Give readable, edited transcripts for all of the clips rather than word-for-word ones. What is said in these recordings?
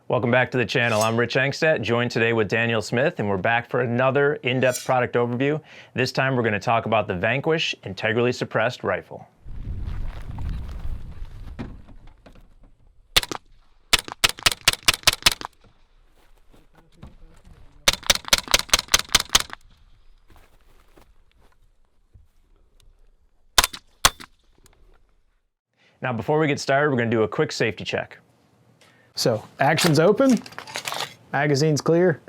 Welcome back to the channel. I'm Rich Angstadt, joined today with Daniel Smith, and we're back for another in-depth product overview. This time we're going to talk about the Vanquish integrally suppressed rifle. Now before we get started, we're going to do a quick safety check. So, action's open, magazine's clear,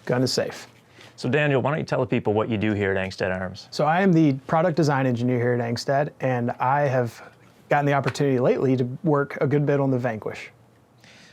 gun is safe. So Daniel, why don't you tell the people what you do here at Angstadt Arms? So I am the product design engineer here at Angstadt, and I have gotten the opportunity lately to work a good bit on the Vanquish.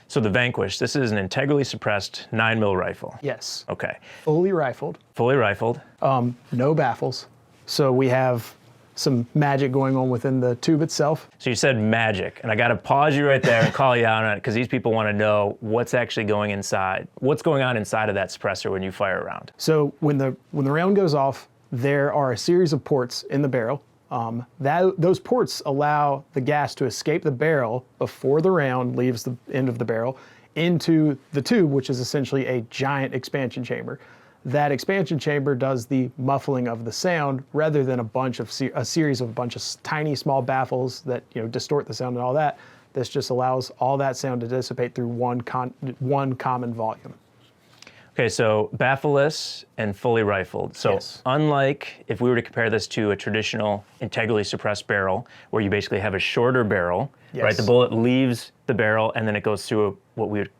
So the Vanquish, this is an integrally suppressed 9mm rifle. Yes. Okay. Fully rifled. Fully rifled. No baffles. So we have some magic going on within the tube itself. So you said magic, and I got to pause you right there and call you out on it because these people want to know what's actually going inside. What's going on inside of that suppressor when you fire a round? So when the round goes off, there are a series of ports in the barrel. Those ports allow the gas to escape the barrel before the round leaves the end of the barrel into the tube, which is essentially a giant expansion chamber. That expansion chamber does the muffling of the sound rather than a series of tiny small baffles that distort the sound and all that. This just allows all that sound to dissipate through one common volume. Okay, so baffleless and fully rifled. So yes. Unlike if we were to compare this to a traditional integrally suppressed barrel, where you basically have a shorter barrel, yes. right? The bullet leaves the barrel and then it goes through what we would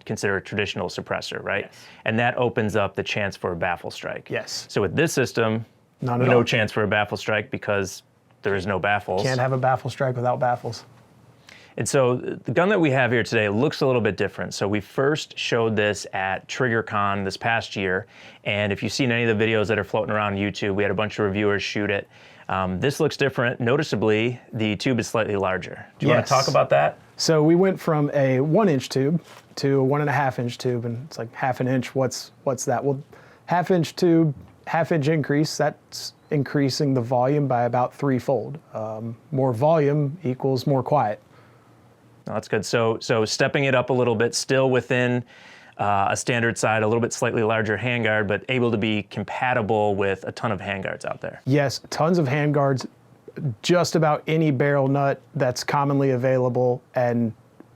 consider a traditional suppressor, right? Yes. And that opens up the chance for a baffle strike. Yes. So with this system, no chance for a baffle strike because there is no baffles. Can't have a baffle strike without baffles. And so the gun that we have here today looks a little bit different. So we first showed this at TriggerCon this past year. And if you've seen any of the videos that are floating around YouTube, we had a bunch of reviewers shoot it. This looks different. Noticeably, the tube is slightly larger. Do you want to talk about that? So we went from a 1-inch tube to a 1.5-inch tube, and it's like half an inch. What's that? Well, half-inch tube, half-inch increase, that's increasing the volume by about threefold. More volume equals more quiet. Oh, that's good. So stepping it up a little bit, still within a standard side, a little bit slightly larger handguard, but able to be compatible with a ton of handguards out there. Yes, tons of handguards, just about any barrel nut that's commonly available, and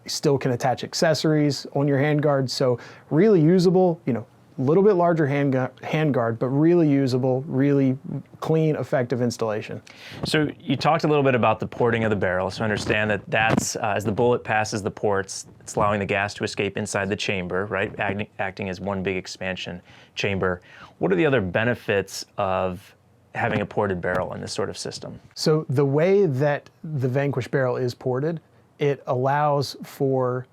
still can attach accessories on your handguard. So really usable, a little bit larger handguard, but really usable, really clean, effective installation. So you talked a little bit about the porting of the barrel. So understand that that's, as the bullet passes the ports, it's allowing the gas to escape inside the chamber, right? Acting as one big expansion chamber. What are the other benefits of having a ported barrel in this sort of system? So the way that the Vanquish barrel is ported, it allows for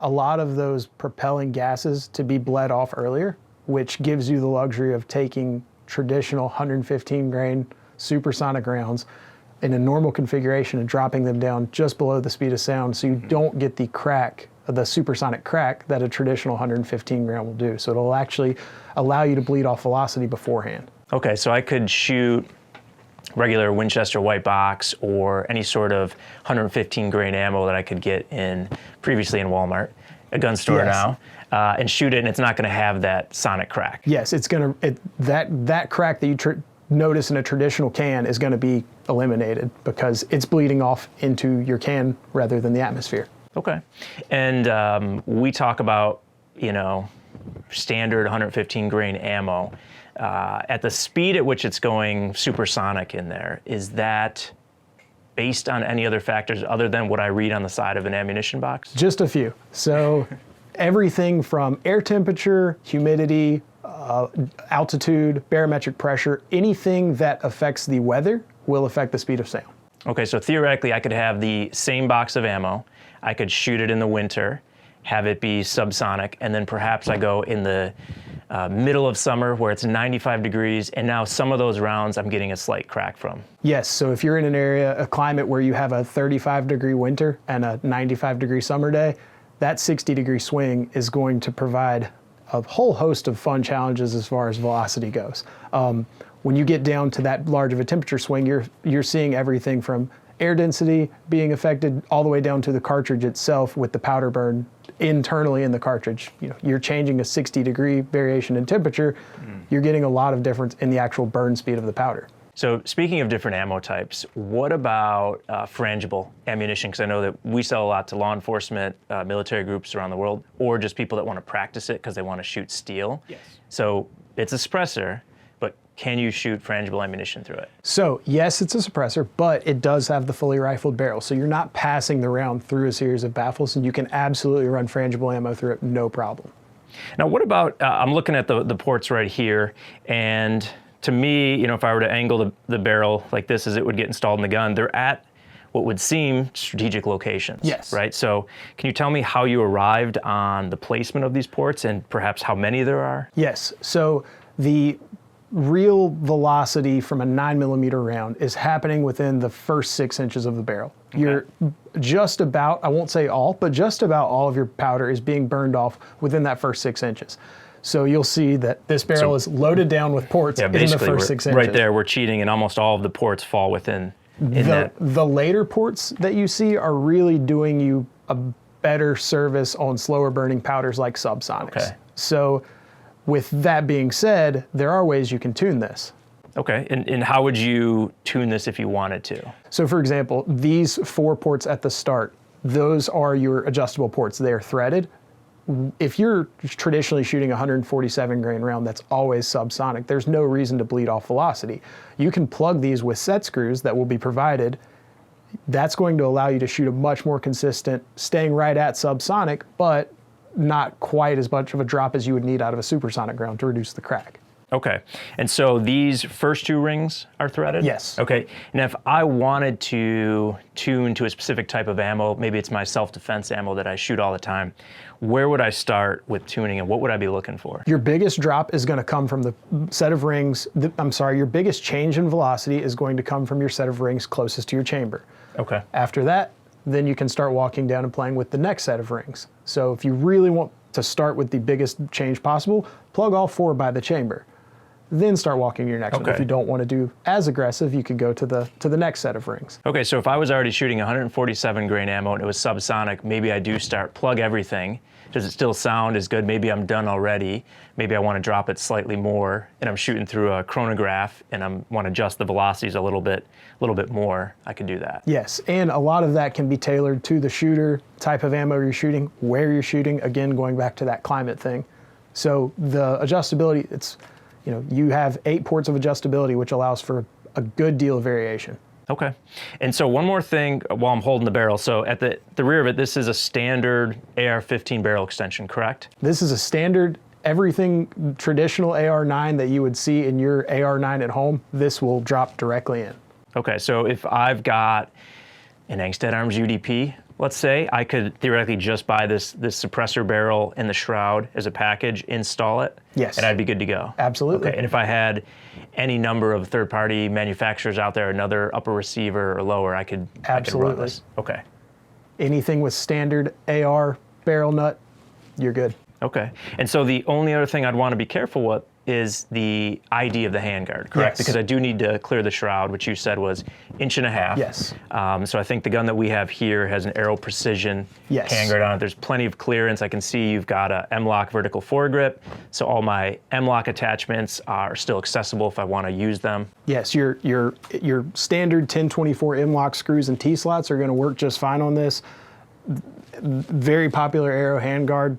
a lot of those propelling gases to be bled off earlier, which gives you the luxury of taking traditional 115 grain supersonic rounds in a normal configuration and dropping them down just below the speed of sound, so you don't get the crack, the supersonic crack that a traditional 115 round will do. So it'll actually allow you to bleed off velocity beforehand. Okay, so I could shoot regular Winchester white box or any sort of 115 grain ammo that I could get previously in Walmart, a gun store yes. now, and shoot it, and it's not going to have that sonic crack. Yes, it's going to, that crack that you notice in a traditional can is going to be eliminated because it's bleeding off into your can rather than the atmosphere. Okay, and we talk about, standard 115 grain ammo. At the speed at which it's going supersonic in there, is that based on any other factors other than what I read on the side of an ammunition box? Just a few. So everything from air temperature, humidity, altitude, barometric pressure, anything that affects the weather will affect the speed of sound. Okay, so theoretically I could have the same box of ammo, I could shoot it in the winter, have it be subsonic, and then perhaps I go in the middle of summer where it's 95 degrees, and now some of those rounds I'm getting a slight crack from. Yes, so if you're in a climate where you have a 35-degree winter and a 95-degree summer day, that 60-degree swing is going to provide a whole host of fun challenges as far as velocity goes. When you get down to that large of a temperature swing, you're seeing everything from air density being affected all the way down to the cartridge itself with the powder burn internally in the cartridge. You're changing a 60-degree variation in temperature, you're getting a lot of difference in the actual burn speed of the powder. So speaking of different ammo types, what about frangible ammunition? Because I know that we sell a lot to law enforcement, military groups around the world, or just people that want to practice it because they want to shoot steel. Yes. So it's a suppressor, but can you shoot frangible ammunition through it? So yes, it's a suppressor, but it does have the fully rifled barrel. So you're not passing the round through a series of baffles, and you can absolutely run frangible ammo through it, no problem. Now what about, I'm looking at the ports right here, and to me, if I were to angle the barrel like this as it would get installed in the gun, they're at what would seem strategic locations. Yes. Right? So can you tell me how you arrived on the placement of these ports and perhaps how many there are? Yes. So the real velocity from a 9mm round is happening within the first 6 inches of the barrel. Okay. You're just about, I won't say all, but just about all of your powder is being burned off within that first 6 inches. So you'll see that this barrel is loaded down with ports in the first 6 inches. Right there, we're cheating, and almost all of the ports fall within that. The later ports that you see are really doing you a better service on slower burning powders like subsonics. Okay. So with that being said, there are ways you can tune this. Okay, and how would you tune this if you wanted to? So for example, these 4 ports at the start, those are your adjustable ports. They're threaded. If you're traditionally shooting a 147 grain round that's always subsonic, there's no reason to bleed off velocity. You can plug these with set screws that will be provided. That's going to allow you to shoot a much more consistent, staying right at subsonic, but not quite as much of a drop as you would need out of a supersonic round to reduce the crack. Okay, and so these first 2 rings are threaded? Yes. Okay, and if I wanted to tune to a specific type of ammo, maybe it's my self-defense ammo that I shoot all the time, where would I start with tuning and what would I be looking for? Your biggest drop is going to come from the set of rings, your biggest change in velocity is going to come from your set of rings closest to your chamber. Okay. After that, then you can start walking down and playing with the next set of rings. So if you really want to start with the biggest change possible, plug all 4 by the chamber. Then start walking your next one. If you don't want to do as aggressive, you could go to the next set of rings. Okay, so if I was already shooting 147 grain ammo and it was subsonic, maybe I do start plug everything. Does it still sound as good? Maybe I'm done already. Maybe I want to drop it slightly more and I'm shooting through a chronograph and I want to adjust the velocities a little bit more. I could do that. Yes, and a lot of that can be tailored to the shooter, type of ammo you're shooting, where you're shooting, again, going back to that climate thing. So the adjustability, it's, you have 8 ports of adjustability, which allows for a good deal of variation. Okay. And so one more thing while I'm holding the barrel. So at the rear of it, this is a standard AR-15 barrel extension, correct? This is a standard, everything traditional AR9 that you would see in your AR9 at home, this will drop directly in. Okay, so if I've got an Angstadt Arms UDP, let's say, I could theoretically just buy this suppressor barrel in the shroud as a package, install it, yes, and I'd be good to go. Absolutely. Okay, and if I had any number of third-party manufacturers out there, another upper receiver or lower, I could absolutely run this. Okay. Anything with standard AR barrel nut, you're good. Okay, and so the only other thing I'd want to be careful with is the ID of the handguard, correct? Yes. Because I do need to clear the shroud, which you said was 1.5 inches. Yes. So I think the gun that we have here has an Aero Precision handguard on it. There's plenty of clearance. I can see you've got a M-LOK vertical foregrip, so all my M-LOK attachments are still accessible if I want to use them. Yes, your standard 1024 M-LOK screws and T-slots are going to work just fine on this. Very popular Aero handguard.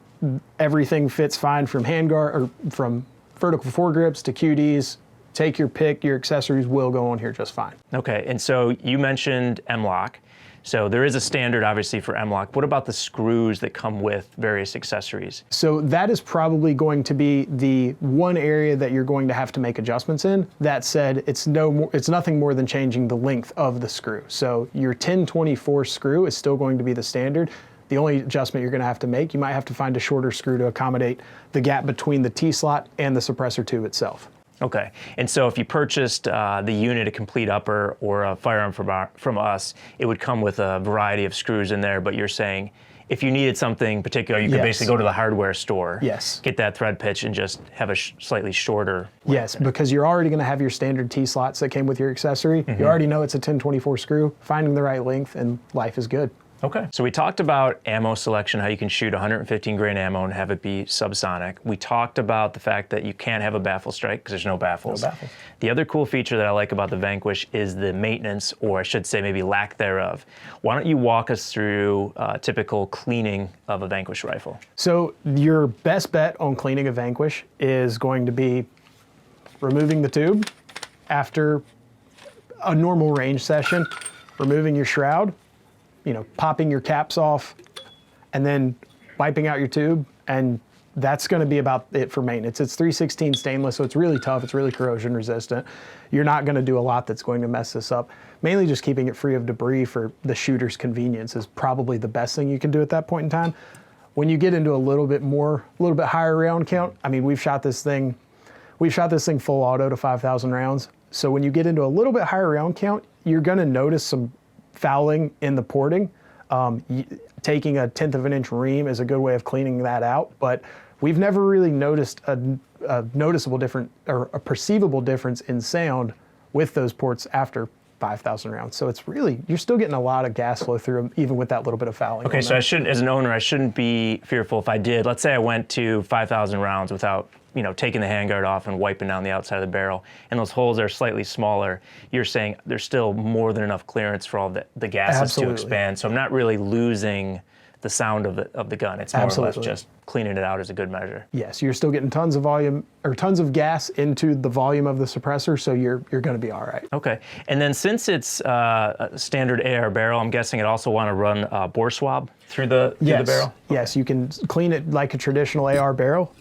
Everything fits fine from handguard or from vertical foregrips to QDs. Take your pick, your accessories will go on here just fine. Okay, and so you mentioned M-LOK. So there is a standard, obviously, for M-LOK. What about the screws that come with various accessories? So that is probably going to be the one area that you're going to have to make adjustments in. That said, it's nothing more than changing the length of the screw. So your 1024 screw is still going to be the standard. The only adjustment you're going to have to make, you might have to find a shorter screw to accommodate the gap between the T-slot and the suppressor tube itself. Okay, and so if you purchased the unit, a complete upper or a firearm from us, it would come with a variety of screws in there, but you're saying if you needed something particular, you could basically go to the hardware store, get that thread pitch and just have a slightly shorter length. Yes, because you're already going to have your standard T-slots that came with your accessory. You already know it's a 1024 screw, finding the right length, and life is good. Okay. So we talked about ammo selection, how you can shoot 115 grain ammo and have it be subsonic. We talked about the fact that you can't have a baffle strike because there's no baffles. No baffles. The other cool feature that I like about the Vanquish is the maintenance, or I should say maybe lack thereof. Why don't you walk us through typical cleaning of a Vanquish rifle? So your best bet on cleaning a Vanquish is going to be removing the tube after a normal range session, removing your shroud, you know, popping your caps off, and then wiping out your tube, and that's going to be about it for maintenance. It's 316 stainless, so it's really tough. It's really corrosion resistant. You're not going to do a lot that's going to mess this up. Mainly just keeping it free of debris for the shooter's convenience is probably the best thing you can do at that point in time. When you get into a little bit higher round count, I mean, we've shot this thing full auto to 5,000 rounds. So when you get into a little bit higher round count, you're going to notice some fouling in the porting. Taking a 1/10 of an inch ream is a good way of cleaning that out, but we've never really noticed a noticeable difference or a perceivable difference in sound with those ports after 5,000 rounds. So it's really, you're still getting a lot of gas flow through them, even with that little bit of fouling. Okay, so I shouldn't, as an owner, I shouldn't be fearful if I did. Let's say I went to 5,000 rounds without, you know, taking the handguard off and wiping down the outside of the barrel, and those holes are slightly smaller. You're saying there's still more than enough clearance for all the gases Absolutely. to expand. So I'm not really losing the sound of the gun. It's more or less just cleaning it out as a good measure. Yes, you're still getting tons of volume or tons of gas into the volume of the suppressor, so you're going to be all right. Okay, and then since it's a standard AR barrel, I'm guessing it also want to run bore swab through the barrel? Yes, you can clean it like a traditional AR barrel.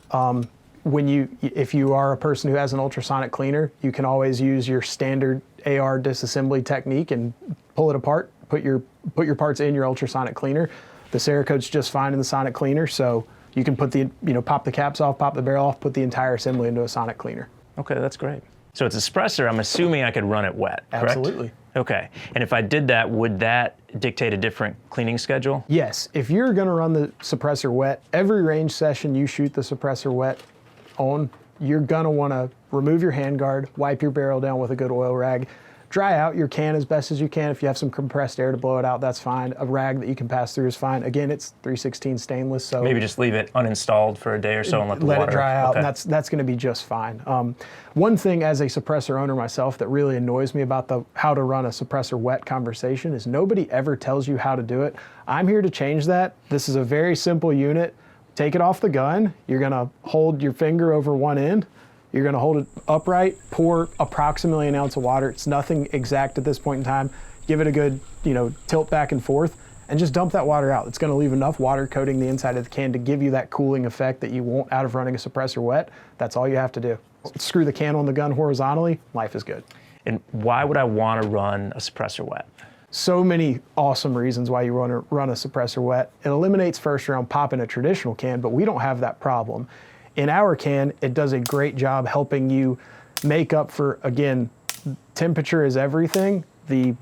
If you are a person who has an ultrasonic cleaner, you can always use your standard AR disassembly technique and pull it apart, put your parts in your ultrasonic cleaner. The Cerakote's just fine in the sonic cleaner, so you can put pop the caps off, pop the barrel off, put the entire assembly into a sonic cleaner. Okay, that's great. So it's a suppressor. I'm assuming I could run it wet, correct? Absolutely. Okay, and if I did that, would that dictate a different cleaning schedule? Yes, if you're gonna run the suppressor wet, every range session you shoot the suppressor wet on, you're gonna wanna remove your handguard, wipe your barrel down with a good oil rag, dry out your can as best as you can. If you have some compressed air to blow it out, that's fine. A rag that you can pass through is fine. Again, it's 316 stainless, so maybe just leave it uninstalled for a day or so and let the water, water it dry out, okay. and that's going to be just fine. One thing as a suppressor owner myself that really annoys me about the how to run a suppressor wet conversation is nobody ever tells you how to do it. I'm here to change that. This is a very simple unit. Take it off the gun. You're going to hold your finger over one end. You're going to hold it upright, pour approximately an ounce of water. It's nothing exact at this point in time. Give it a good, tilt back and forth, and just dump that water out. It's going to leave enough water coating the inside of the can to give you that cooling effect that you want out of running a suppressor wet. That's all you have to do. Screw the can on the gun horizontally, life is good. And why would I want to run a suppressor wet? So many awesome reasons why you want to run a suppressor wet. It eliminates first round pop in a traditional can, but we don't have that problem. In our can, it does a great job helping you make up for, again, temperature is everything. The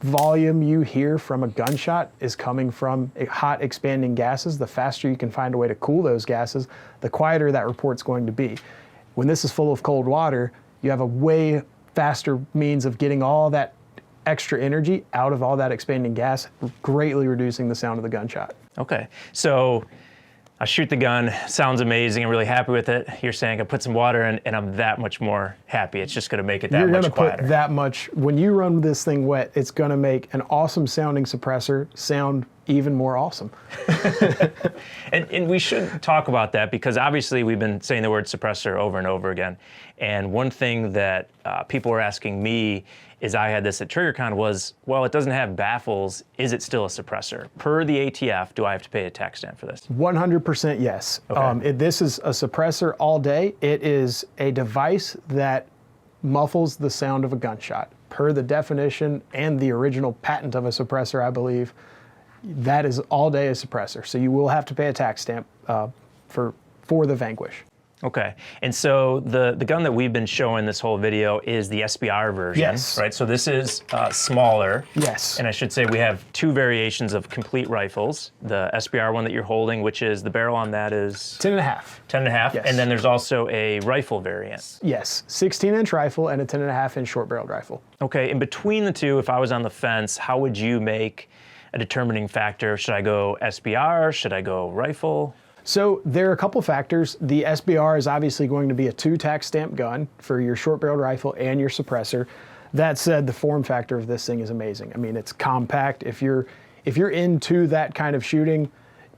volume you hear from a gunshot is coming from hot expanding gases. The faster you can find a way to cool those gases, the quieter that report's going to be. When this is full of cold water, you have a way faster means of getting all that extra energy out of all that expanding gas, greatly reducing the sound of the gunshot. Okay, so I shoot the gun, sounds amazing, I'm really happy with it. You're saying I put some water in and I'm that much more happy. It's just gonna make it that much quieter. You're gonna put that much, when you run this thing wet, it's gonna make an awesome sounding suppressor sound even more awesome. And we should talk about that because obviously we've been saying the word suppressor over and over again. And one thing that people were asking me is I had this at TriggerCon was, well, it doesn't have baffles. Is it still a suppressor? Per the ATF, do I have to pay a tax stamp for this? 100% yes. Okay. This is a suppressor all day. It is a device that muffles the sound of a gunshot. Per the definition and the original patent of a suppressor, I believe, that is all day a suppressor. So you will have to pay a tax stamp for the Vanquish. Okay, and so the gun that we've been showing this whole video is the SBR version, yes. Right? So this is smaller. Yes. And I should say we have two variations of complete rifles. The SBR one that you're holding, which is the barrel on that is 10.5. 10.5, yes. And then there's also a rifle variant. Yes, 16-inch rifle and a 10.5-inch short-barreled rifle. Okay, in between the two, if I was on the fence, how would you make a determining factor? Should I go SBR? Should I go rifle? So there are a couple factors. The SBR is obviously going to be a 2-tack stamp gun for your short-barreled rifle and your suppressor. That said, the form factor of this thing is amazing. I mean, it's compact. If you're into that kind of shooting,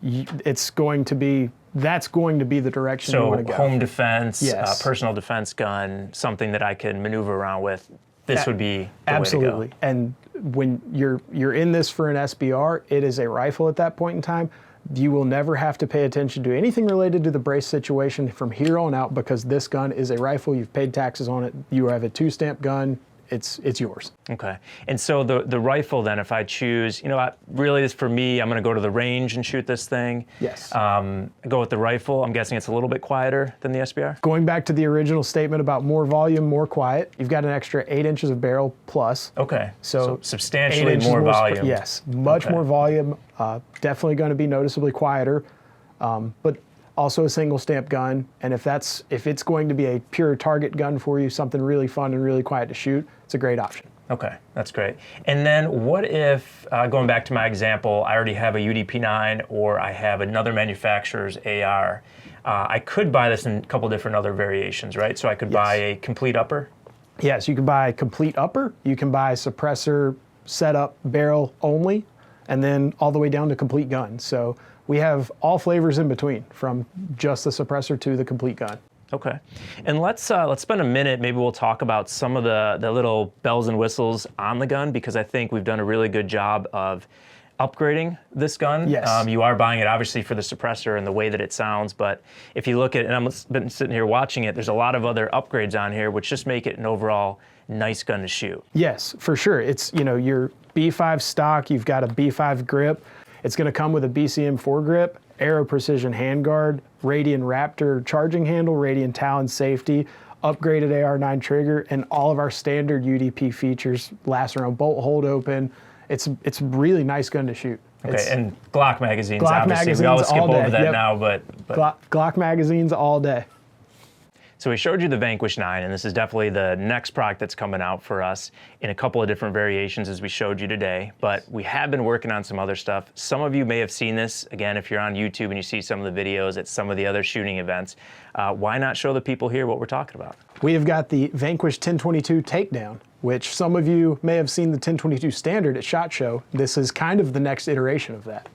that's going to be the direction you want to go. So home defense, yes. Personal defense gun, something that I can maneuver around with. This would be the absolutely. way to go. And when you're in this for an SBR, it is a rifle at that point in time. You will never have to pay attention to anything related to the brace situation from here on out, because this gun is a rifle. You've paid taxes on it. You have a 2-stamp gun. It's yours. Okay. And so the rifle then, if I choose, really this for me, I'm going to go to the range and shoot this thing. Yes. Go with the rifle. I'm guessing it's a little bit quieter than the SBR. Going back to the original statement about more volume, more quiet, you've got an extra 8 inches of barrel plus. Okay. So substantially more volume. Yes, much more volume. Definitely going to be noticeably quieter, but also a single stamp gun. And if it's going to be a pure target gun for you, something really fun and really quiet to shoot, it's a great option. Okay, that's great. And then what if, going back to my example, I already have a UDP9 or I have another manufacturer's AR. I could buy this in a couple different other variations, right? So I could buy a complete upper? Yes, you can buy a complete upper. You can buy suppressor, setup, barrel only, and then all the way down to complete gun. So we have all flavors in between, from just the suppressor to the complete gun. Okay, and let's spend a minute. Maybe we'll talk about some of the little bells and whistles on the gun, because I think we've done a really good job of upgrading this gun. Yes. You are buying it obviously for the suppressor and the way that it sounds, but if you look at it, and I've been sitting here watching it, there's a lot of other upgrades on here which just make it an overall nice gun to shoot. Yes, for sure. It's, your B5 stock, you've got a B5 grip. It's going to come with a BCM foregrip, Aero Precision handguard, Radian Raptor charging handle, Radian Talon safety, upgraded AR9 trigger, and all of our standard UDP features, last round bolt hold open. It's a really nice gun to shoot. Okay, and Glock magazines, Glock obviously. magazines we always skip all day. over that Yep. now, but Glock magazines all day. So we showed you the Vanquish 9, and this is definitely the next product that's coming out for us in a couple of different variations as we showed you today, but we have been working on some other stuff. Some of you may have seen this. Again, if you're on YouTube and you see some of the videos at some of the other shooting events, why not show the people here what we're talking about? We have got the Vanquish 1022 Takedown, which some of you may have seen the 1022 Standard at SHOT Show. This is kind of the next iteration of that.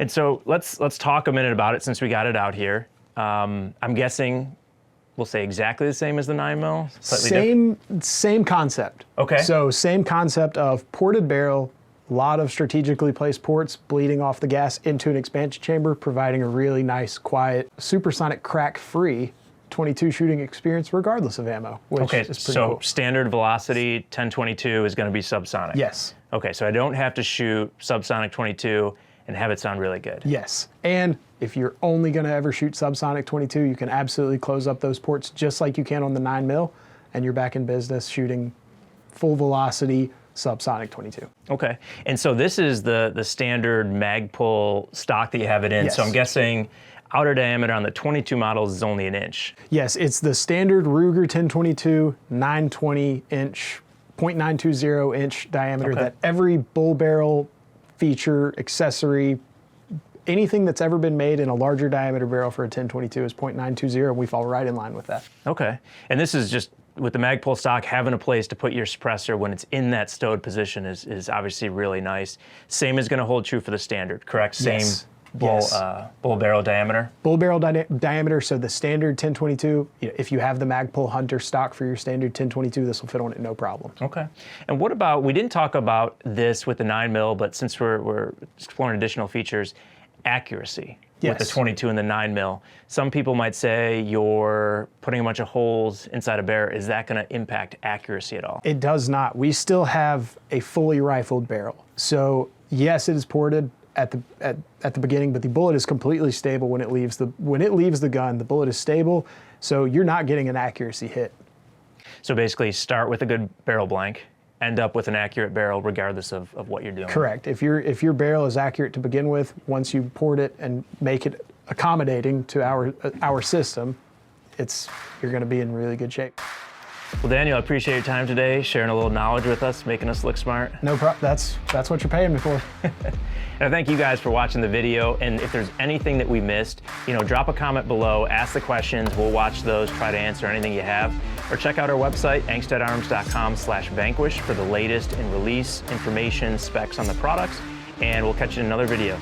And so let's talk a minute about it since we got it out here. I'm guessing we'll say exactly the same as the 9mm? Same concept. Okay. So same concept of ported barrel, a lot of strategically placed ports bleeding off the gas into an expansion chamber, providing a really nice, quiet, supersonic crack-free 22 shooting experience regardless of ammo, which is pretty cool. Standard velocity 1022 is going to be subsonic? Yes. Okay, so I don't have to shoot subsonic 22 and have it sound really good. Yes, and if you're only going to ever shoot subsonic 22, you can absolutely close up those ports just like you can on the 9mm, and you're back in business shooting full velocity subsonic 22. Okay, and so this is the standard Magpul stock that you have it in. Yes. So I'm guessing outer diameter on the 22 models is only 1 inch. Yes, it's the standard Ruger 1022 920 inch, 0.920 inch diameter that every bull barrel feature, accessory, anything that's ever been made in a larger diameter barrel for a 1022 is 0.920, and we fall right in line with that. Okay, and this is just, with the Magpul stock, having a place to put your suppressor when it's in that stowed position is obviously really nice. Same is going to hold true for the standard, correct? Yes. Bull barrel diameter? Bull barrel diameter, so the standard 1022, if you have the Magpul Hunter stock for your standard 1022, this will fit on it no problem. Okay. And what about, we didn't talk about this with the 9mm, but since we're exploring additional features, accuracy with the 22 and the 9mm. Some people might say you're putting a bunch of holes inside a barrel. Is that going to impact accuracy at all? It does not. We still have a fully rifled barrel. So yes, it is ported at the beginning, but the bullet is completely stable when it leaves the gun. The bullet is stable, so you're not getting an accuracy hit. So basically, start with a good barrel blank, end up with an accurate barrel regardless of what you're doing. Correct. If your barrel is accurate to begin with, once you port it and make it accommodating to our system, you're going to be in really good shape. Well, Daniel, I appreciate your time today, sharing a little knowledge with us, making us look smart. No problem. That's what you're paying me for. And I thank you guys for watching the video. And if there's anything that we missed, drop a comment below, ask the questions. We'll watch those, try to answer anything you have. Or check out our website, angstadtarms.com/vanquish for the latest in release information, specs on the products. And we'll catch you in another video.